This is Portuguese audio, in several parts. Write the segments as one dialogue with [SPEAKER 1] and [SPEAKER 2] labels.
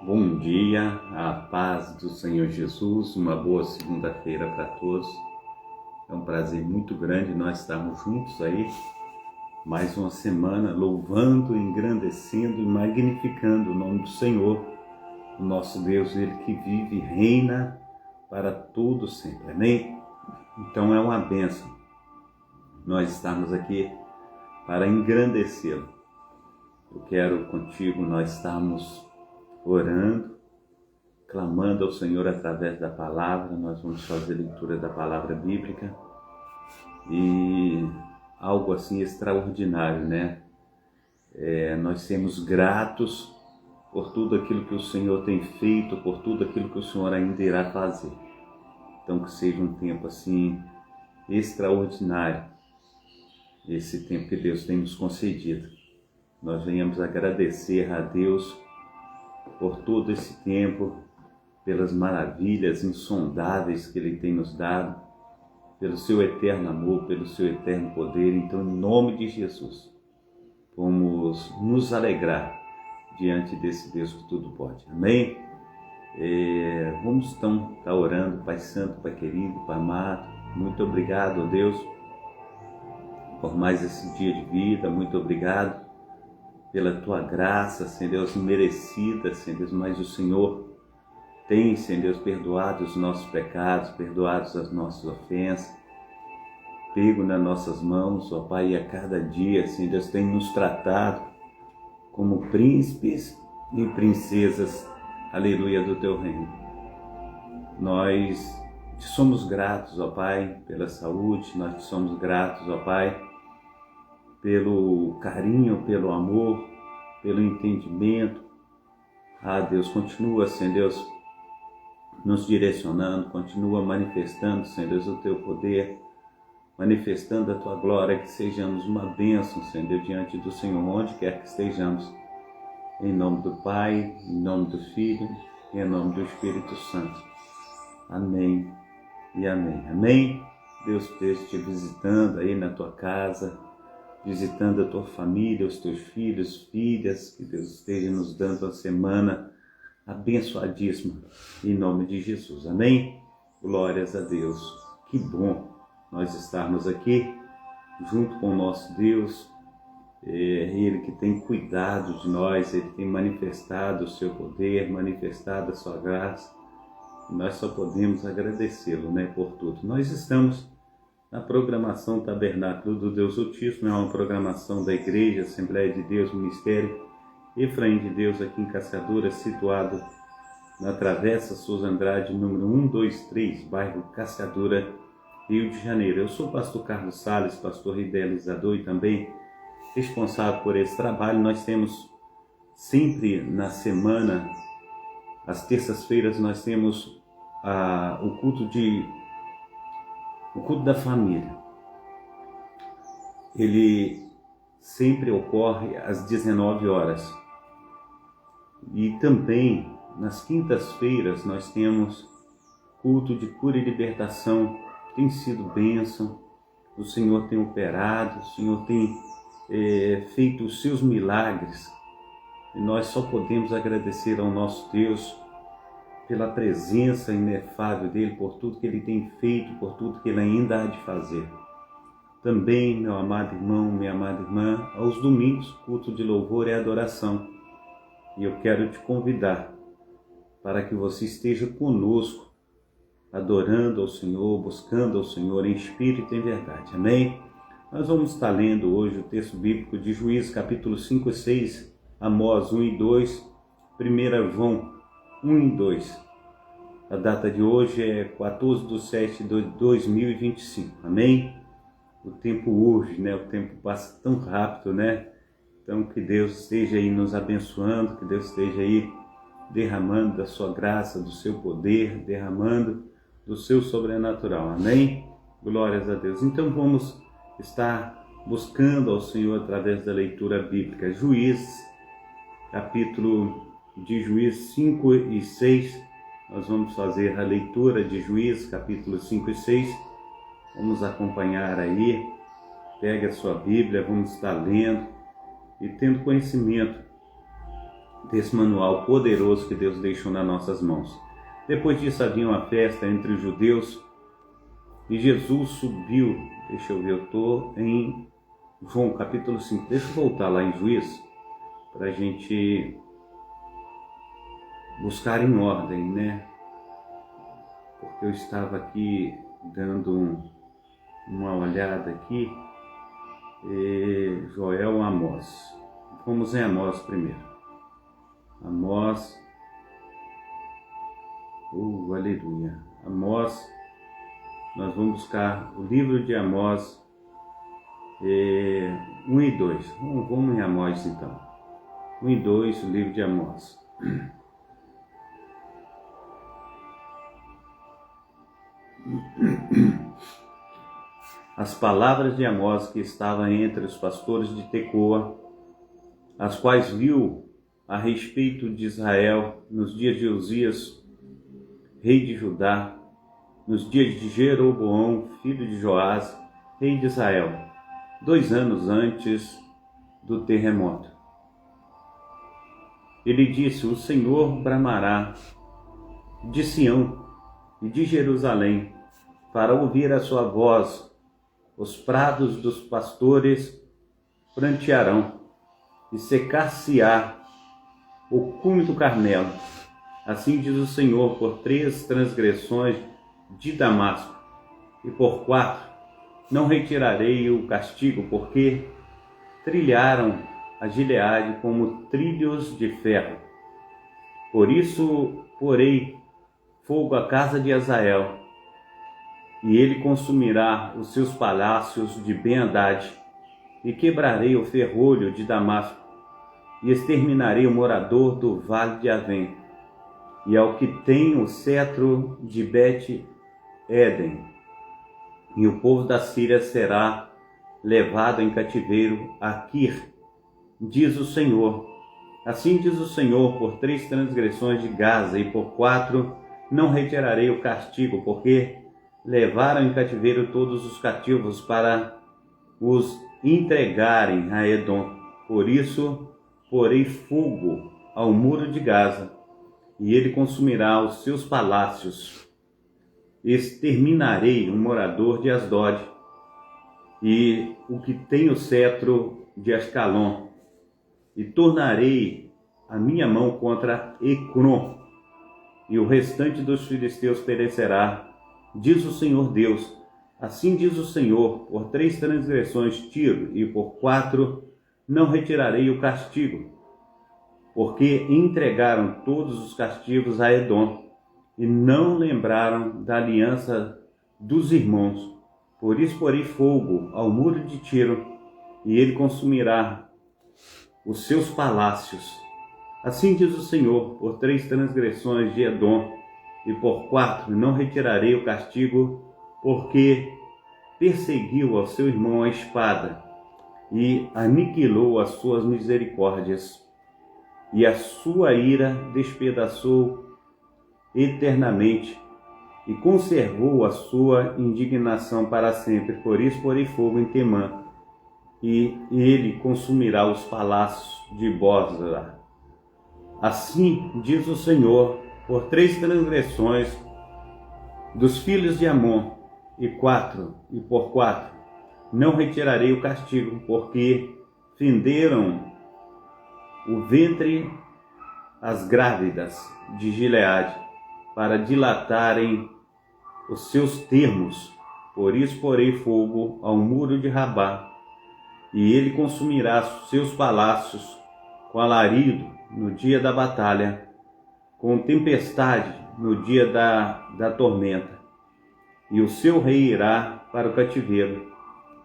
[SPEAKER 1] Bom dia, a paz do Senhor Jesus, uma boa segunda-feira para todos. É um prazer muito grande nós estarmos juntos aí, mais uma semana, louvando, engrandecendo e magnificando o nome do Senhor, o nosso Deus, Ele que vive e reina para todo sempre, amém? Então é uma bênção nós estarmos aqui para engrandecê-lo. Eu quero contigo nós estarmos orando, clamando ao Senhor através da palavra. Nós vamos fazer leitura da palavra bíblica e algo assim extraordinário, né? Nós sermos gratos por tudo aquilo que o Senhor tem feito, por tudo aquilo que o Senhor ainda irá fazer. Então que seja um tempo assim extraordinário, esse tempo que Deus tem nos concedido. Nós venhamos agradecer a Deus por todo esse tempo, pelas maravilhas insondáveis que Ele tem nos dado, pelo seu eterno amor, pelo seu eterno poder. Então, em nome de Jesus, vamos nos alegrar diante desse Deus que tudo pode. Amém? Vamos então estar orando. Pai Santo, Pai querido, Pai amado, muito obrigado, Deus, por mais esse dia de vida. Muito obrigado pela Tua graça, Senhor Deus, merecida, Senhor Deus, mas o Senhor tem, Senhor Deus, perdoado os nossos pecados, perdoado as nossas ofensas, pego nas nossas mãos, ó Pai, e a cada dia, Senhor Deus, tem nos tratado como príncipes e princesas, aleluia, do Teu reino. Nós te somos gratos, ó Pai, pela saúde, nós te somos gratos, ó Pai, pelo carinho, pelo amor, pelo entendimento. Deus, continua, Senhor Deus, nos direcionando, continua manifestando, Senhor Deus, o Teu poder, manifestando a Tua glória, que sejamos uma bênção, Senhor Deus, diante do Senhor, onde quer que estejamos, em nome do Pai, em nome do Filho e em nome do Espírito Santo. Amém e amém. Amém? Deus esteja te visitando aí na tua casa, visitando a tua família, os teus filhos, filhas, que Deus esteja nos dando uma semana abençoadíssima, em nome de Jesus, amém? Glórias a Deus, que bom nós estarmos aqui, junto com o nosso Deus, Ele que tem cuidado de nós, Ele tem manifestado o seu poder, manifestado a sua graça, e nós só podemos agradecê-lo, né, por tudo. Nós estamos na programação Tabernáculo do Deus Altíssimo, é uma programação da Igreja Assembleia de Deus, Ministério Efraim de Deus, aqui em Cascadura, situado na Travessa Souza Andrade, número 123, bairro Cascadura, Rio de Janeiro. Eu sou o pastor Carlos Salles, pastor idealizador e também responsável por esse trabalho. Nós temos sempre na semana, às terças-feiras, nós temos o culto da família. Ele sempre ocorre às 19 horas. E também nas quintas-feiras nós temos culto de cura e libertação. Tem sido bênção, o Senhor tem operado, o Senhor tem feito os seus milagres. E nós só podemos agradecer ao nosso Deus pela presença inefável dEle, por tudo que Ele tem feito, por tudo que Ele ainda há de fazer. Também, meu amado irmão, minha amada irmã, aos domingos, culto de louvor e adoração. E eu quero te convidar para que você esteja conosco, adorando ao Senhor, buscando ao Senhor em espírito e em verdade. Amém? Nós vamos estar lendo hoje o texto bíblico de Juízes, capítulo 5 e 6, Amós 1 e 2, 1 João 1 e 2. A data de hoje é 14/7/2025. Amém? O tempo urge, né? O tempo passa tão rápido, né? Então que Deus esteja aí nos abençoando, que Deus esteja aí derramando da sua graça, do seu poder, derramando do seu sobrenatural. Amém? Glórias a Deus. Então vamos estar buscando ao Senhor através da leitura bíblica. Juízes, capítulo de Juízes 5 e 6, nós vamos fazer a leitura de Juízes, capítulo 5 e 6, vamos acompanhar aí, pega a sua Bíblia, vamos estar lendo e tendo conhecimento desse manual poderoso que Deus deixou nas nossas mãos. Depois disso havia uma festa entre os judeus e Jesus subiu. Deixa eu ver, eu estou em João capítulo 5. Deixa eu voltar lá em Juízes para a gente buscar em ordem, né? Porque eu estava aqui dando uma olhada aqui. Joel, Amós. Vamos em Amós primeiro. Amós. Aleluia. Amós. Nós vamos buscar o livro de Amós 1 e 2. Vamos em Amós então. 1 e 2, o livro de Amós. As palavras de Amós que estava entre os pastores de Tecoa, as quais viu a respeito de Israel nos dias de Uzias, rei de Judá, nos dias de Jeroboão, filho de Joás, rei de Israel, 2 anos antes do terremoto. Ele disse: o Senhor bramará de Sião e de Jerusalém, para ouvir a sua voz. Os prados dos pastores prantearão, e secar-se-á o cume do Carmelo. Assim diz o Senhor: por 3 transgressões de Damasco, e por 4 não retirarei o castigo, porque trilharam a Gileade como trilhos de ferro. Por isso porei fogo à casa de Azael, e ele consumirá os seus palácios de Ben-Hadad, e quebrarei o ferrolho de Damasco, e exterminarei o morador do vale de Avém, e ao que tem o cetro de Bet-Eden, e o povo da Síria será levado em cativeiro a Quir, diz o Senhor. Assim diz o Senhor: por 3 transgressões de Gaza, e por 4 não retirarei o castigo, porque levaram em cativeiro todos os cativos para os entregarem a Edom. Por isso porei fogo ao muro de Gaza, e ele consumirá os seus palácios. Exterminarei o morador de Asdod, e o que tem o cetro de Ascalon, e tornarei a minha mão contra Ecrom, e o restante dos filisteus perecerá, diz o Senhor Deus. Assim diz o Senhor: por 3 transgressões tiro, e por 4 não retirarei o castigo, porque entregaram todos os castigos a Edom, e não lembraram da aliança dos irmãos. Por isso porei fogo ao muro de Tiro, e ele consumirá os seus palácios. Assim diz o Senhor: por 3 transgressões de Edom, e por 4 não retirarei o castigo, porque perseguiu ao seu irmão a espada, e aniquilou as suas misericórdias, e a sua ira despedaçou eternamente, e conservou a sua indignação para sempre. Por isso porei fogo em Temã, e ele consumirá os palácios de Bosra. Assim diz o Senhor: por 3 transgressões dos filhos de Amon, e por 4 não retirarei o castigo, porque fenderam o ventre as grávidas de Gileade, para dilatarem os seus termos. Por isso porei fogo ao muro de Rabá, e ele consumirá seus palácios com alarido no dia da batalha, com tempestade no dia da tormenta. E o seu rei irá para o cativeiro,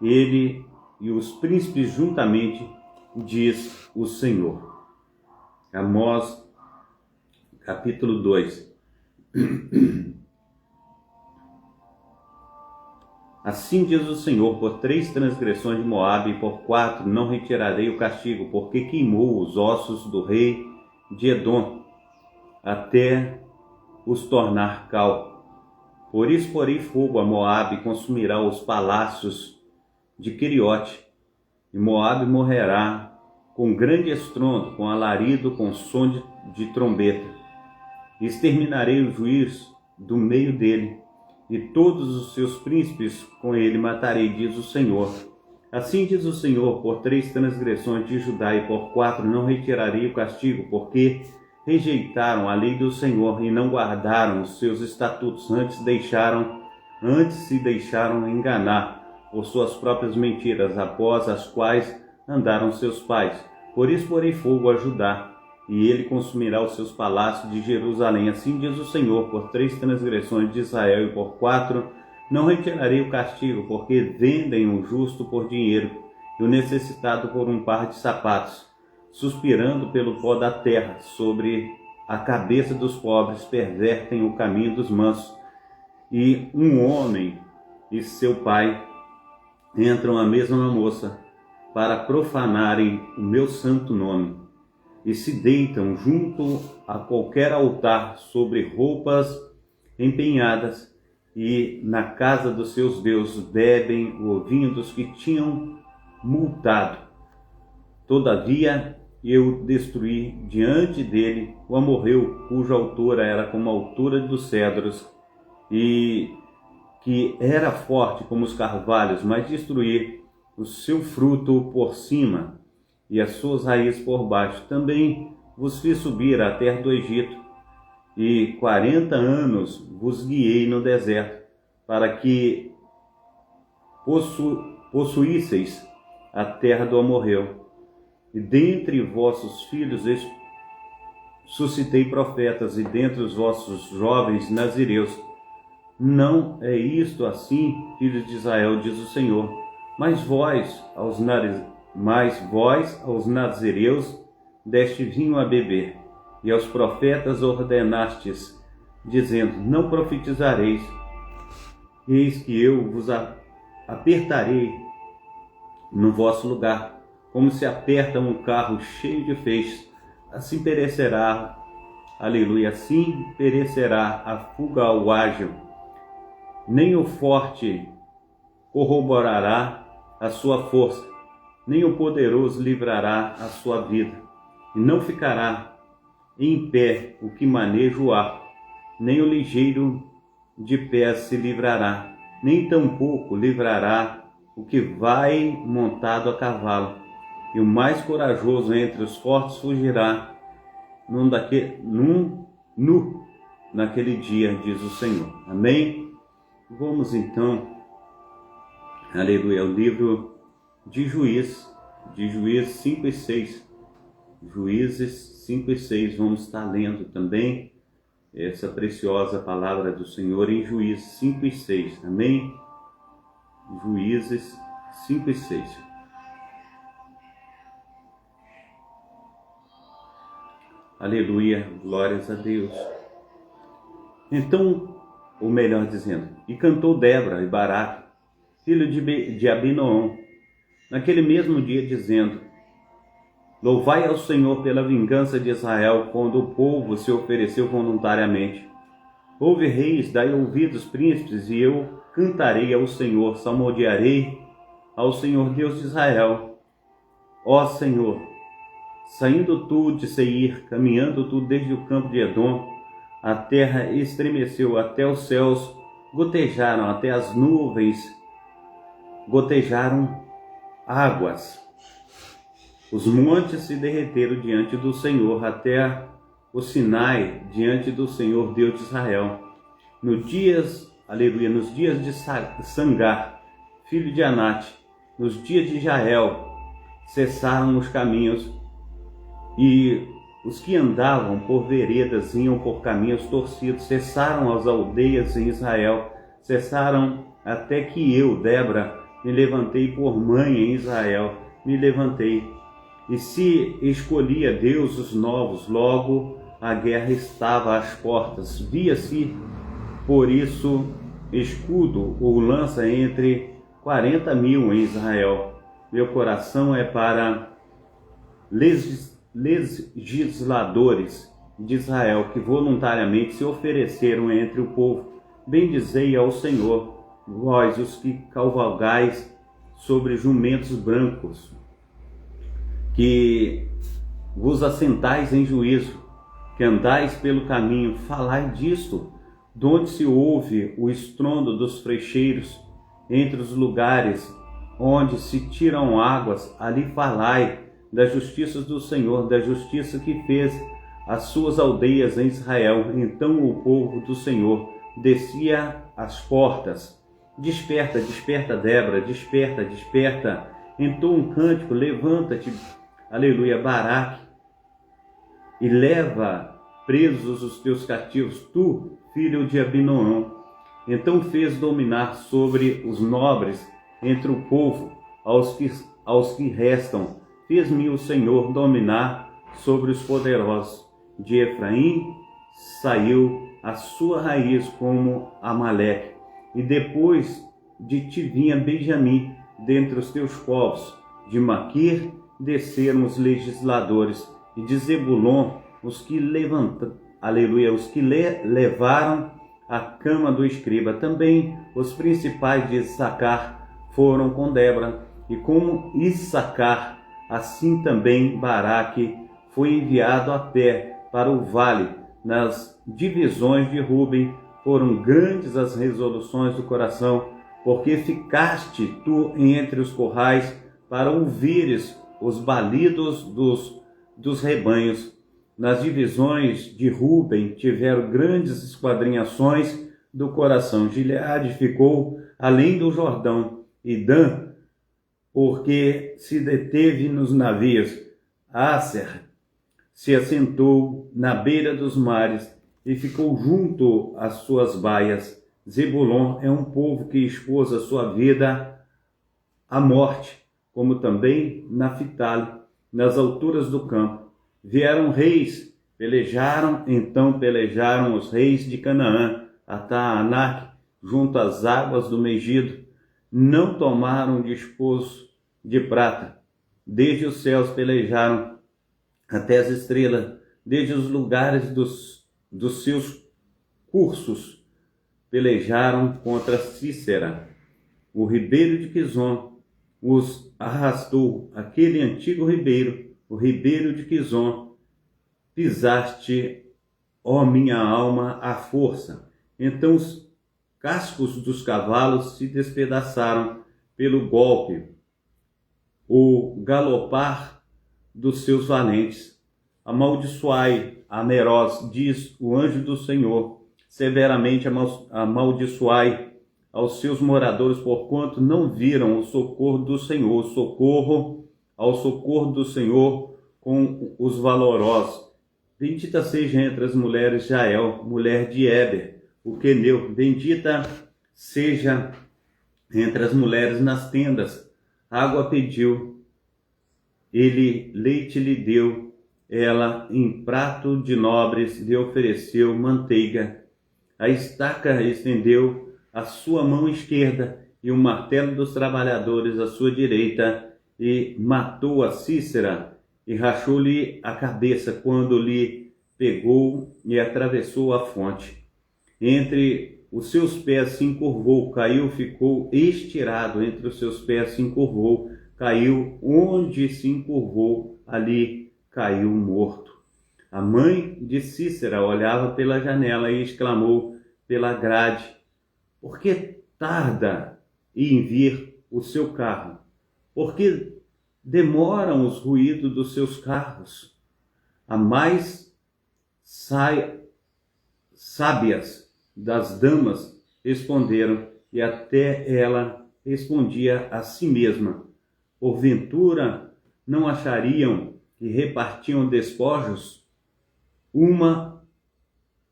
[SPEAKER 1] ele e os príncipes juntamente, diz o Senhor. Amós, capítulo 2. Assim diz o Senhor: por 3 transgressões de Moabe, e por 4 não retirarei o castigo, porque queimou os ossos do rei de Edom, até os tornar cal. Por isso porei fogo a Moabe, e consumirá os palácios de Queriote, e Moabe morrerá com grande estrondo, com alarido, com som de trombeta. Exterminarei o juiz do meio dele, e todos os seus príncipes com ele matarei, diz o Senhor. Assim diz o Senhor: por 3 transgressões de Judá e por 4 não retirarei o castigo, porque rejeitaram a lei do Senhor e não guardaram os seus estatutos, antes se deixaram enganar por suas próprias mentiras, após as quais andaram seus pais. Por isso porei fogo a Judá, e ele consumirá os seus palácios de Jerusalém. Assim diz o Senhor: por 3 transgressões de Israel e por 4 não retirarei o castigo, porque vendem o justo por dinheiro e o necessitado por um par de sapatos, suspirando pelo pó da terra, sobre a cabeça dos pobres pervertem o caminho dos mansos, e um homem e seu pai entram à mesma moça para profanarem o meu santo nome, e se deitam junto a qualquer altar sobre roupas empenhadas, e na casa dos seus deuses bebem o vinho dos que tinham multado. Todavia eu destruí diante dele o amorreu, cuja altura era como a altura dos cedros, e que era forte como os carvalhos, mas destruí o seu fruto por cima e as suas raízes por baixo. Também vos fiz subir à terra do Egito, e 40 anos vos guiei no deserto, para que possuísseis a terra do amorreu. E dentre vossos filhos suscitei profetas, e dentre os vossos jovens nazireus. Não é isto assim, filhos de Israel, diz o Senhor. Mas vós, aos nazireus, deste vinho a beber, e aos profetas ordenastes, dizendo: não profetizareis. Eis que eu vos apertarei no vosso lugar, como se aperta um carro cheio de feixes. Assim perecerá, aleluia, assim perecerá a fuga ao ágil. Nem o forte corroborará a sua força, nem o poderoso livrará a sua vida. E não ficará em pé o que maneja o arco, nem o ligeiro de pés se livrará, nem tampouco livrará o que vai montado a cavalo. E o mais corajoso entre os fortes fugirá naquele dia, diz o Senhor. Amém? Vamos então, aleluia, ao livro de Juízes 5 e 6. Juízes 5 e 6, vamos estar lendo também essa preciosa palavra do Senhor em Juízes 5 e 6. Amém? Juízes 5 e 6. Aleluia, glórias a Deus. Então, ou melhor dizendo, e cantou Débora e Baraque, filho de Abinoam, naquele mesmo dia, dizendo: louvai ao Senhor pela vingança de Israel, quando o povo se ofereceu voluntariamente. Ouve, reis, dai ouvidos, príncipes, e eu cantarei ao Senhor, salmodiarei ao Senhor Deus de Israel. Ó Senhor, saindo tu de Seir, caminhando tu desde o campo de Edom, a terra estremeceu, até os céus gotejaram, até as nuvens gotejaram águas. Os montes se derreteram diante do Senhor, até o Sinai diante do Senhor Deus de Israel. Nos dias de Sangar, filho de Anate, nos dias de Jael, cessaram os caminhos, e os que andavam por veredas iam por caminhos torcidos. Cessaram as aldeias em Israel, cessaram até que eu, Débora, me levantei por mãe em Israel, me levantei. E se escolhia deuses novos, logo a guerra estava às portas. Via-se, por isso, escudo ou lança entre 40.000 em Israel. Meu coração é para legisladores de Israel, que voluntariamente se ofereceram entre o povo. Bendizei ao Senhor, vós os que cavalgais sobre jumentos brancos, que vos assentais em juízo, que andais pelo caminho, falai disto, donde se ouve o estrondo dos frecheiros, entre os lugares onde se tiram águas, ali falai das justiças do Senhor, da justiça que fez as suas aldeias em Israel. Então o povo do Senhor descia às portas. Desperta, desperta, Débora, desperta, desperta. Entoa um cântico, levanta-te, aleluia, Baraque, e leva presos os teus cativos, tu, filho de Abinoam. Então fez dominar sobre os nobres entre o povo, aos que restam. Fez-me o Senhor dominar sobre os poderosos. De Efraim saiu a sua raiz como Amaleque, e depois de ti vinha Benjamim dentre os teus povos. De Maquir desceram os legisladores, e de Zebulon os que levaram a cama do escriba. Também os principais de Issacar foram com Débora, e como Issacar, assim também Baraque foi enviado a pé para o vale. Nas divisões de Ruben foram grandes as resoluções do coração, porque ficaste tu entre os corrais para ouvires os balidos dos rebanhos. Nas divisões de Ruben tiveram grandes esquadrinhações do coração. Gileade ficou além do Jordão, e Dan, porque se deteve nos navios. Aser se assentou na beira dos mares e ficou junto às suas baias. Zebulon é um povo que expôs a sua vida à morte, como também Naftali, nas alturas do campo. Vieram reis, pelejaram os reis de Canaã, a Taanac, junto às águas do Megido. Não tomaram despojo de prata. Desde os céus pelejaram até as estrelas, desde os lugares dos seus cursos pelejaram contra Cícera. O ribeiro de Quizon os arrastou, aquele antigo ribeiro, o ribeiro de Quizon. Pisaste, ó minha alma, à força. Então os cascos dos cavalos se despedaçaram pelo golpe, o galopar dos seus valentes. Amaldiçoai a Meroz, diz o anjo do Senhor, severamente amaldiçoai aos seus moradores, porquanto não viram o socorro do Senhor, ao socorro do Senhor com os valorosos. Bendita seja entre as mulheres Jael, mulher de Éber, o queneu. Bendita seja entre as mulheres nas tendas. Água pediu, ele leite lhe deu, ela em prato de nobres lhe ofereceu manteiga. A estaca estendeu a sua mão esquerda e o martelo dos trabalhadores à sua direita, e matou a Cícera e rachou-lhe a cabeça quando lhe pegou e atravessou a fonte. Entre os seus pés se encurvou, caiu, ficou estirado, entre os seus pés se encurvou, caiu, onde se encurvou, ali caiu morto. A mãe de Cícera olhava pela janela e exclamou pela grade: por que tarda em vir o seu carro? Por que demoram os ruídos dos seus carros? A mais sábias das damas responderam, e até ela respondia a si mesma: porventura não achariam que repartiam despojos, uma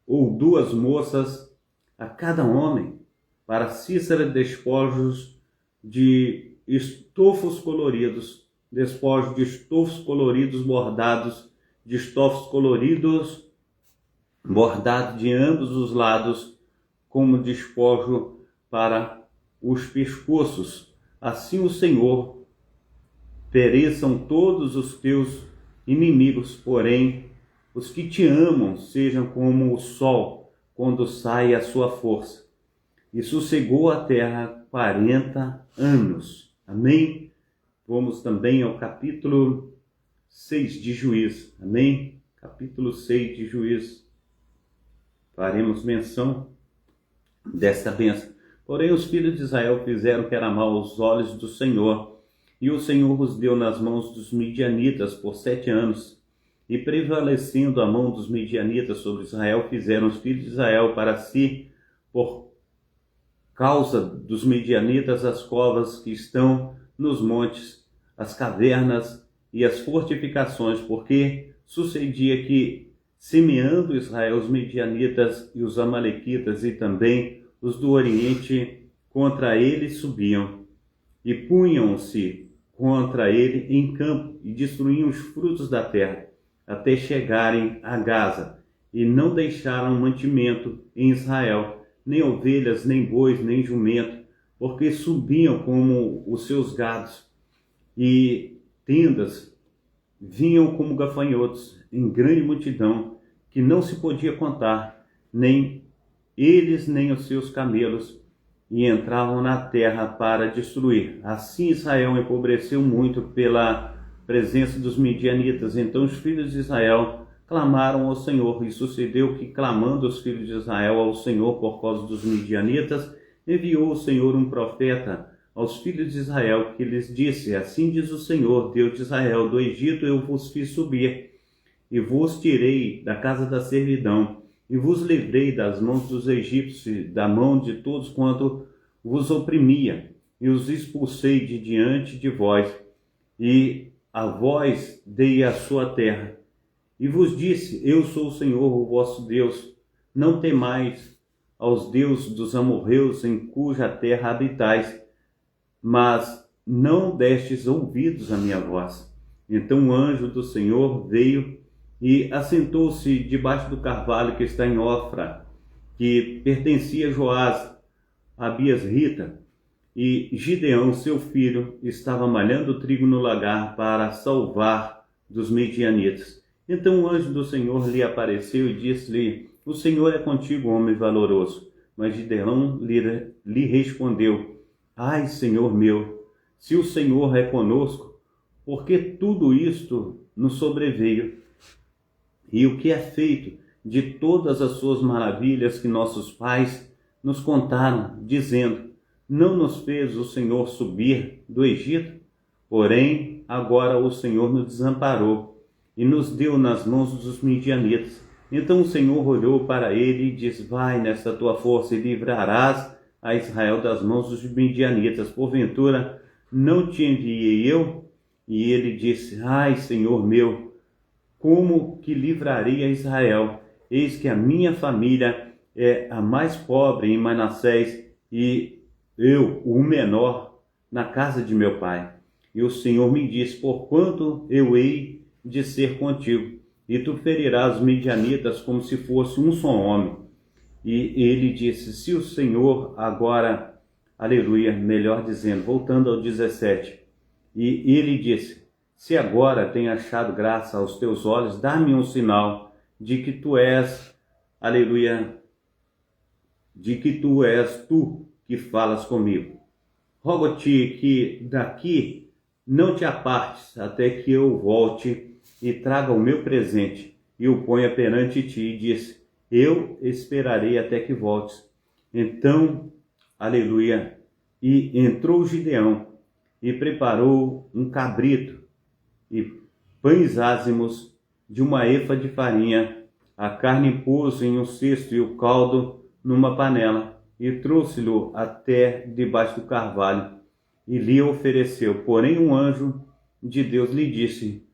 [SPEAKER 1] ou duas moças a cada homem? Para Cícera, despojos de estofos coloridos, despojos de estofos coloridos bordados, de estofos coloridos bordados de ambos os lados, como despojo para os pescoços. Assim o Senhor, pereçam todos os teus inimigos, porém os que te amam sejam como o sol quando sai a sua força. E sossegou a terra 40 anos. Amém? Vamos também ao capítulo 6 de Juízes. Amém? Capítulo 6 de Juízes. Faremos menção desta bênção. Porém, os filhos de Israel fizeram o que era mal aos olhos do Senhor, e o Senhor os deu nas mãos dos midianitas por 7 anos. E prevalecendo a mão dos midianitas sobre Israel, fizeram os filhos de Israel para si, por causa dos midianitas, as covas que estão nos montes, as cavernas e as fortificações, porque sucedia que, semeando Israel, os midianitas e os amalequitas e também os do Oriente contra ele subiam, e punham-se contra ele em campo, e destruíam os frutos da terra, até chegarem a Gaza, e não deixaram mantimento em Israel, nem ovelhas, nem bois, nem jumento, porque subiam como os seus gados, e tendas vinham como gafanhotos, em grande multidão, que não se podia contar, nem eles nem os seus camelos, e entravam na terra para destruir. Assim Israel empobreceu muito pela presença dos midianitas. Então os filhos de Israel clamaram ao Senhor, e sucedeu que, clamando os filhos de Israel ao Senhor por causa dos midianitas, enviou o Senhor um profeta aos filhos de Israel, que lhes disse: assim diz o Senhor, Deus de Israel, do Egito eu vos fiz subir, e vos tirei da casa da servidão, e vos livrei das mãos dos egípcios, da mão de todos quanto vos oprimia, e os expulsei de diante de vós, e a vós dei a sua terra. E vos disse: eu sou o Senhor, o vosso Deus. Não temais aos deuses dos amorreus, em cuja terra habitais, mas não destes ouvidos à minha voz. Então o anjo do Senhor veio e assentou-se debaixo do carvalho que está em Ofra, que pertencia a Joás, a Abias-rita, e Gideão, seu filho, estava malhando trigo no lagar para salvar dos midianitas. Então o anjo do Senhor lhe apareceu e disse-lhe: o Senhor é contigo, homem valoroso. Mas Gideão lhe respondeu: ai, Senhor meu, se o Senhor é conosco, por que tudo isto nos sobreveio? E o que é feito de todas as suas maravilhas que nossos pais nos contaram, dizendo: não nos fez o Senhor subir do Egito? Porém, agora o Senhor nos desamparou e nos deu nas mãos dos midianitas. Então o Senhor olhou para ele e disse: vai nesta tua força e livrarás a Israel das mãos dos midianitas. Porventura não te enviei eu? E ele disse: ai, Senhor meu, como que livrarei a Israel? Eis que a minha família é a mais pobre em Manassés, e eu, o menor, na casa de meu pai. E o Senhor me disse: porquanto eu hei de ser contigo, e tu ferirás os midianitas como se fosse um só homem. E ele disse: se o Senhor agora, aleluia, melhor dizendo, voltando ao 17, e ele disse: se agora tenho achado graça aos teus olhos, dá-me um sinal de que tu és, aleluia, de que tu és tu que falas comigo. Rogo-te que daqui não te apartes até que eu volte e traga o meu presente e o ponha perante ti. E disse: eu esperarei até que voltes. Então, aleluia, e entrou Gideão e preparou um cabrito e pães ázimos de uma efa de farinha. A carne pôs em um cesto e o caldo numa panela, e trouxe-lhe até debaixo do carvalho, e lhe ofereceu. Porém um anjo de Deus lhe disse: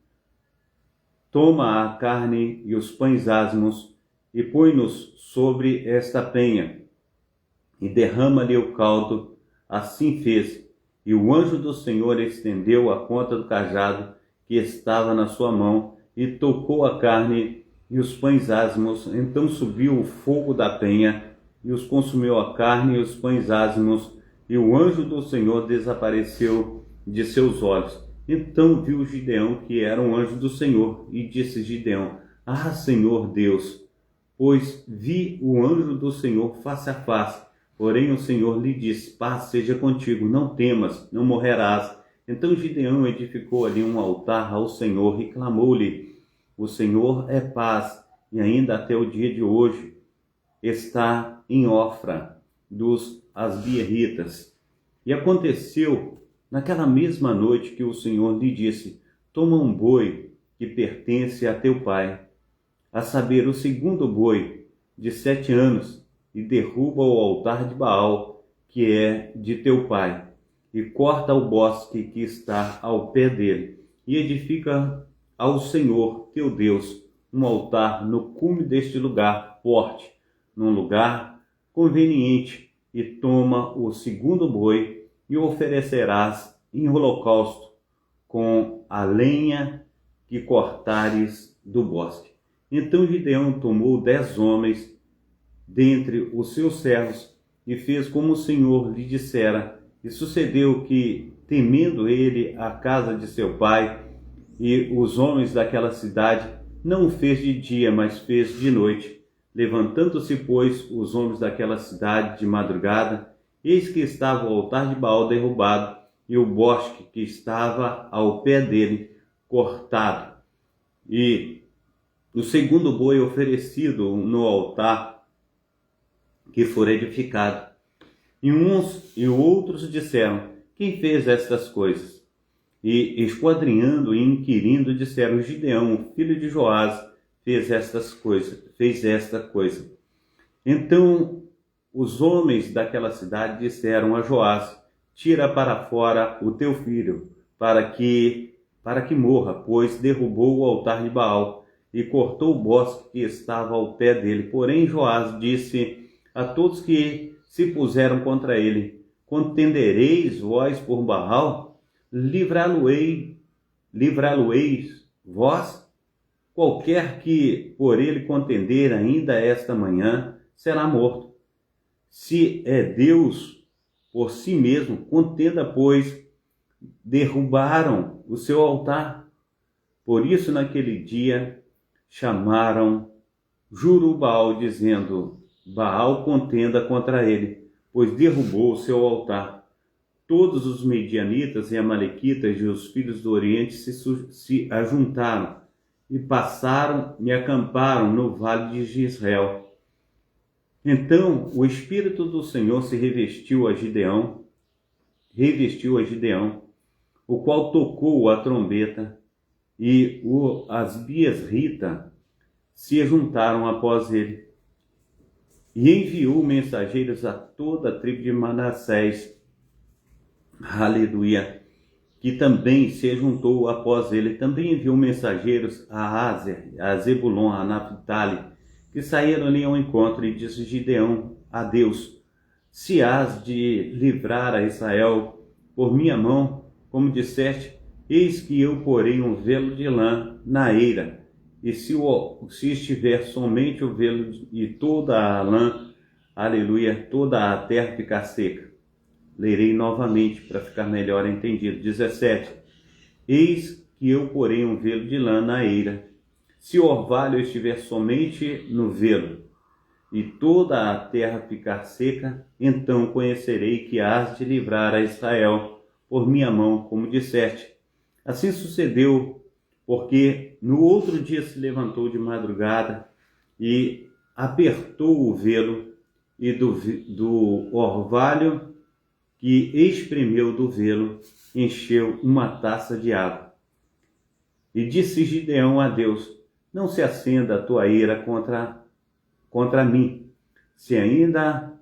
[SPEAKER 1] toma a carne e os pães ázimos, e põe-nos sobre esta penha, e derrama-lhe o caldo. Assim fez, e o anjo do Senhor estendeu a ponta do cajado que estava na sua mão, e tocou a carne e os pães ázimos. Então subiu o fogo da penha, e os consumiu a carne e os pães ázimos, e o anjo do Senhor desapareceu de seus olhos. Então viu Gideão que era um anjo do Senhor, e disse Gideão: ah, Senhor Deus, pois vi o anjo do Senhor face a face. Porém o Senhor lhe disse: paz seja contigo, não temas, não morrerás. Então Gideão edificou ali um altar ao Senhor e clamou-lhe: o Senhor é paz, e ainda até o dia de hoje está em Ofra dos Asbieritas. E aconteceu naquela mesma noite que o Senhor lhe disse: toma um boi que pertence a teu pai, a saber, o segundo boi de 7 anos, e derruba o altar de Baal, que é de teu pai, e corta o bosque que está ao pé dele, e edifica ao Senhor teu Deus um altar no cume deste lugar forte, num lugar conveniente, e toma o segundo boi e o oferecerás em holocausto com a lenha que cortares do bosque. Então Gideão tomou 10 homens dentre os seus servos e fez como o Senhor lhe dissera. E sucedeu que, temendo ele a casa de seu pai e os homens daquela cidade, não o fez de dia, mas fez de noite. Levantando-se, pois, os homens daquela cidade de madrugada, eis que estava o altar de Baal derrubado e o bosque que estava ao pé dele cortado, e o segundo boi oferecido no altar que for edificado. E uns e outros disseram: quem fez estas coisas? E esquadrinhando e inquirindo, disseram: Gideão, filho de Joás, fez esta coisa. Então os homens daquela cidade disseram a Joás: tira para fora o teu filho, para que morra, pois derrubou o altar de Baal e cortou o bosque que estava ao pé dele. Porém Joás disse a todos que se puseram contra ele: contendereis vós por Baal? Livrá-lo-eis vós? Qualquer que por ele contender ainda esta manhã será morto. Se é Deus por si mesmo, contenda, pois derrubaram o seu altar. Por isso naquele dia chamaram Jurubal, dizendo: Baal contenda contra ele, pois derrubou o seu altar. Todos os medianitas e amalequitas e os filhos do Oriente se ajuntaram e passaram e acamparam no vale de Jezreel. Então o Espírito do Senhor se revestiu a Gideão, o qual tocou a trombeta, e o Asbiesrita se juntaram após ele. E enviou mensageiros a toda a tribo de Manassés, aleluia, que também se juntou após ele. Também enviou mensageiros a Aser, a Zebulon, a Naphtali, que saíram ali ao encontro, e disse Gideão a Deus: se has de livrar a Israel por minha mão, como disseste, eis que eu porei um velo de lã na eira, e se estiver somente o velo e toda a lã, aleluia, toda a terra ficar seca. Lerei novamente para ficar melhor entendido. 17. Eis que eu porei um velo de lã na eira. Se o orvalho estiver somente no velo e toda a terra ficar seca, então conhecerei que has de livrar a Israel por minha mão, como disseste. Assim sucedeu, porque no outro dia se levantou de madrugada e apertou o velo, e do orvalho que espremeu do velo encheu uma taça de água. E disse Gideão a Deus: não se acenda a tua ira contra mim, se ainda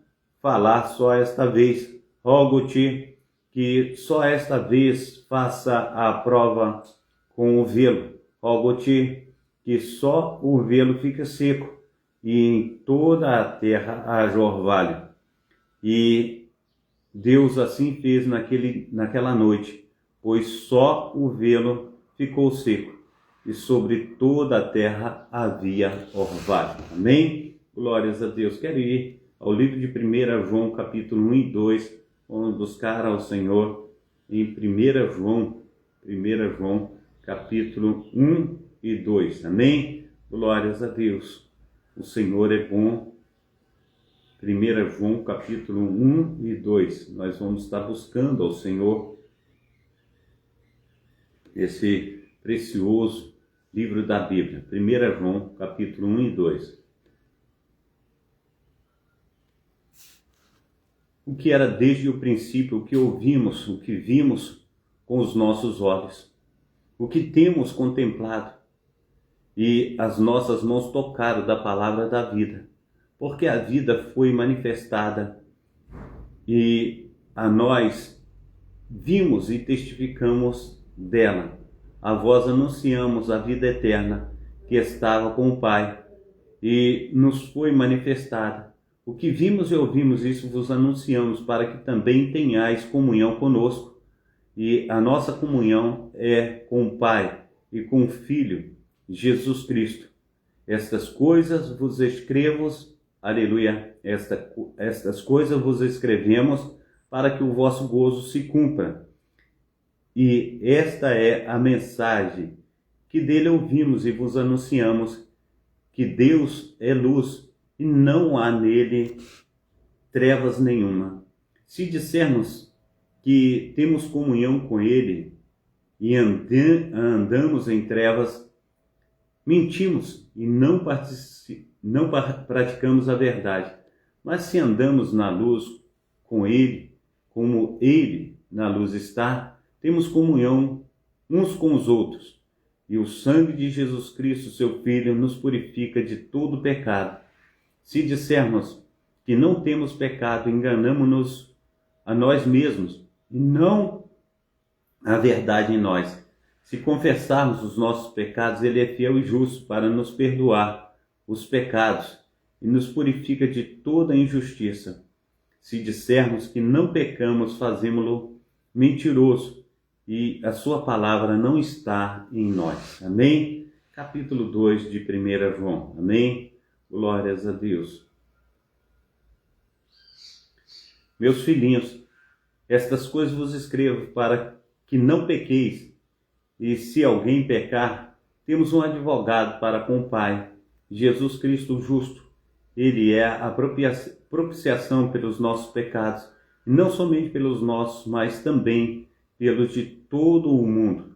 [SPEAKER 1] falar só esta vez. Rogo-te que só esta vez faça a prova com o velo. Rogo-te que só o velo fique seco, e em toda a terra haja orvalho. E Deus assim fez naquela noite, pois só o velo ficou seco, e sobre toda a terra havia orvalho. Amém? Glórias a Deus. Quero ir ao livro de 1 João, capítulo 1 e 2, vamos buscar ao Senhor em 1 João, capítulo 1 e 2. Amém? Glórias a Deus. O Senhor é bom. 1 João, capítulo 1 e 2. Nós vamos estar buscando ao Senhor esse precioso livro da Bíblia, 1 João, capítulo 1 e 2. O que era desde o princípio, o que ouvimos, o que vimos com os nossos olhos, o que temos contemplado e as nossas mãos tocaram da palavra da vida, porque a vida foi manifestada e a nós vimos e testificamos dela. A vós anunciamos a vida eterna que estava com o Pai e nos foi manifestada. O que vimos e ouvimos, isso vos anunciamos, para que também tenhais comunhão conosco. E a nossa comunhão é com o Pai e com o Filho, Jesus Cristo. Estas coisas vos escrevo, aleluia, estas coisas vos escrevemos para que o vosso gozo se cumpra. E esta é a mensagem que dele ouvimos e vos anunciamos, que Deus é luz e não há nele trevas nenhuma. Se dissermos que temos comunhão com ele e andamos em trevas, mentimos e não praticamos a verdade. Mas se andamos na luz com ele, como ele na luz está, temos comunhão uns com os outros. E o sangue de Jesus Cristo, seu Filho, nos purifica de todo pecado. Se dissermos que não temos pecado, enganamo-nos a nós mesmos e não a verdade em nós. Se confessarmos os nossos pecados, ele é fiel e justo para nos perdoar os pecados e nos purifica de toda injustiça. Se dissermos que não pecamos, fazemo-lo mentiroso e a sua palavra não está em nós. Amém? Capítulo 2 de 1 João. Amém? Glórias a Deus. Meus filhinhos, estas coisas vos escrevo para que não pequeis. E se alguém pecar, temos um advogado para com o Pai, Jesus Cristo o justo. Ele é a propiciação pelos nossos pecados, e não somente pelos nossos, mas também pelos de todo o mundo.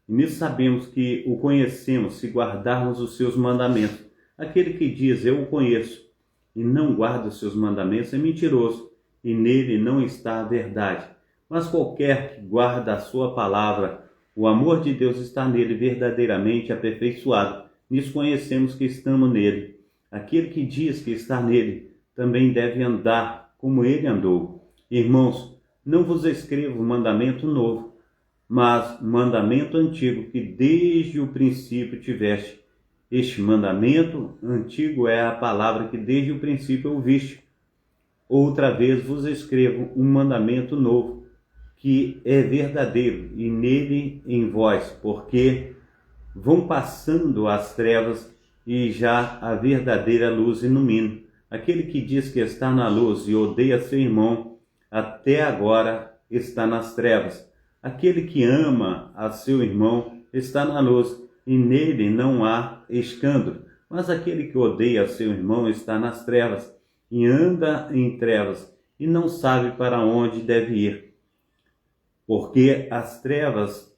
[SPEAKER 1] E nisso sabemos que o conhecemos se guardarmos os seus mandamentos. Aquele que diz, eu o conheço, e não guarda os seus mandamentos, é mentiroso, e nele não está a verdade. Mas qualquer que guarda a sua palavra, o amor de Deus está nele verdadeiramente aperfeiçoado. Nisso conhecemos que estamos nele. Aquele que diz que está nele, também deve andar como ele andou. Irmãos, não vos escrevo mandamento novo, mas mandamento antigo, que desde o princípio tiveste. Este mandamento antigo é a palavra que desde o princípio ouviste. Outra vez vos escrevo um mandamento novo, que é verdadeiro, e nele em vós, porque vão passando as trevas e já a verdadeira luz ilumina. Aquele que diz que está na luz e odeia seu irmão, até agora está nas trevas. Aquele que ama a seu irmão está na luz, e nele não há escândalo. Mas aquele que odeia seu irmão está nas trevas, e anda em trevas, e não sabe para onde deve ir, porque as trevas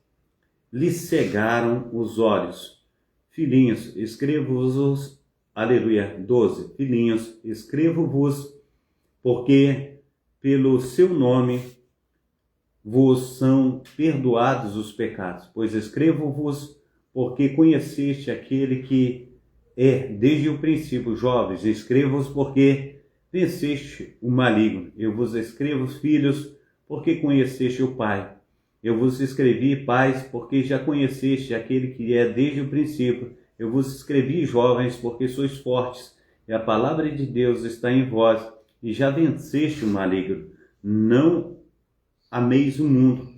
[SPEAKER 1] lhe cegaram os olhos. Filhinhos, escrevo-vos, aleluia, 12. Filhinhos, escrevo-vos, porque pelo seu nome vos são perdoados os pecados. Pois escrevo-vos, porque conheceste aquele que é desde o princípio. Jovens, escrevo-vos, porque venceste o maligno. Eu vos escrevo, filhos, porque conheceste o Pai. Eu vos escrevi, pais, porque já conheceste aquele que é desde o princípio. Eu vos escrevi, jovens, porque sois fortes, e a palavra de Deus está em vós, e já venceste o maligno. Não ameis o mundo,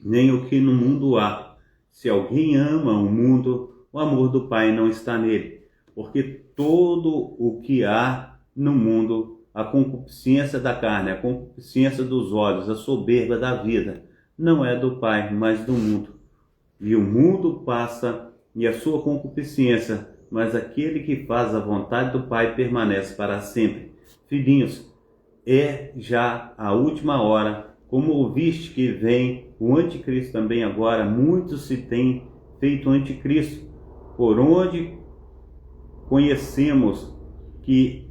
[SPEAKER 1] nem o que no mundo há. Se alguém ama o mundo, o amor do Pai não está nele. Porque todo o que há no mundo, a concupiscência da carne, a concupiscência dos olhos, a soberba da vida, não é do Pai, mas do mundo. E o mundo passa e a sua concupiscência, mas aquele que faz a vontade do Pai permanece para sempre. Filhinhos, é já a última hora, como ouviste que vem o anticristo também agora, muitos se têm feito anticristo, por onde conhecemos que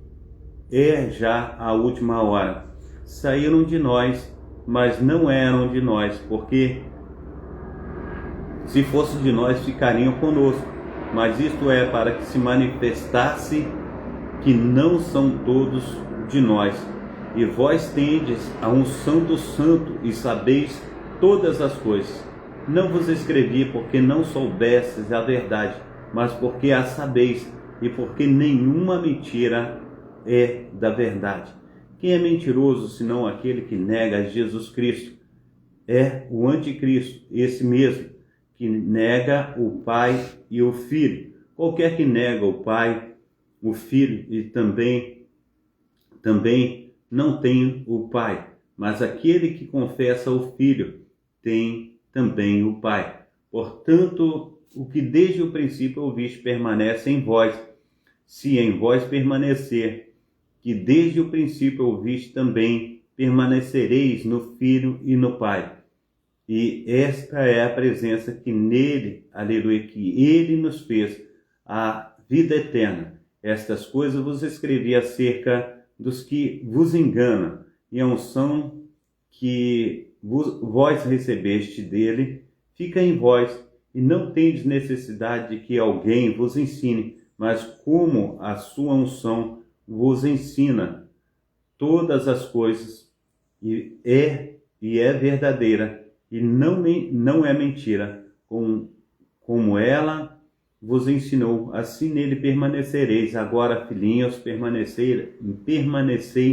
[SPEAKER 1] é já a última hora. Saíram de nós, mas não eram de nós, porque se fosse de nós, ficariam conosco. Mas isto é para que se manifestasse que não são todos de nós. E vós tendes a unção do Santo e sabeis todas as coisas. Não vos escrevi porque não soubestes a verdade, mas porque a sabeis, e porque nenhuma mentira é da verdade. Quem é mentiroso senão aquele que nega Jesus Cristo? É o anticristo, esse mesmo, que nega o Pai e o Filho. Qualquer que nega o Pai, o Filho e também não tem o Pai. Mas aquele que confessa o Filho tem também o Pai. Portanto, o que desde o princípio ouviste permanece em vós, se em vós permanecer, que desde o princípio ouviste também, permanecereis no Filho e no Pai. E esta é a presença que nele, aleluia, que ele nos fez, a vida eterna. Estas coisas vos escrevi acerca dos que vos enganam, e a unção que vós recebeste dele fica em vós, e não tendes necessidade de que alguém vos ensine, mas como a sua unção vos ensina todas as coisas, e é verdadeira, e não é mentira, como ela vos ensinou, assim nele permanecereis. Agora, filhinhos, permanecei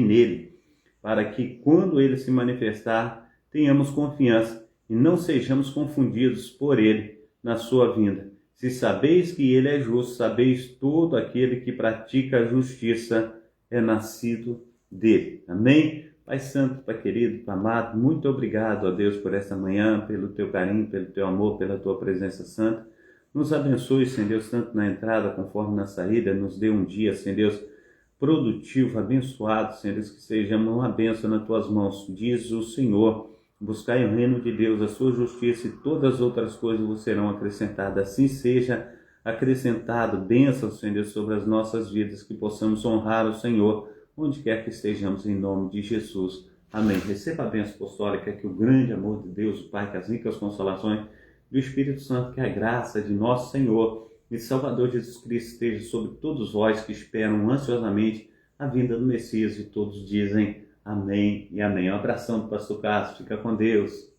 [SPEAKER 1] nele, para que quando ele se manifestar, tenhamos confiança e não sejamos confundidos por ele na sua vinda. Se sabeis que ele é justo, sabeis todo aquele que pratica a justiça é nascido dele. Amém? Pai Santo, Pai querido, Pai amado, muito obrigado a Deus por esta manhã, pelo teu carinho, pelo teu amor, pela tua presença santa. Nos abençoe, Senhor Deus, tanto na entrada conforme na saída. Nos dê um dia, Senhor Deus, produtivo, abençoado, Senhor Deus, que sejamos uma bênção nas tuas mãos. Diz o Senhor, buscai o reino de Deus, a sua justiça, e todas as outras coisas vos serão acrescentadas. Assim seja acrescentado bênção, Senhor Deus, sobre as nossas vidas, que possamos honrar o Senhor onde quer que estejamos, em nome de Jesus. Amém. Receba a bênção apostólica, que o grande amor de Deus, o Pai, que as ricas consolações do Espírito Santo, que a graça de nosso Senhor e Salvador Jesus Cristo esteja sobre todos vós que esperam ansiosamente a vinda do Messias, e todos dizem amém e amém. Um abração do pastor Cássio, fica com Deus.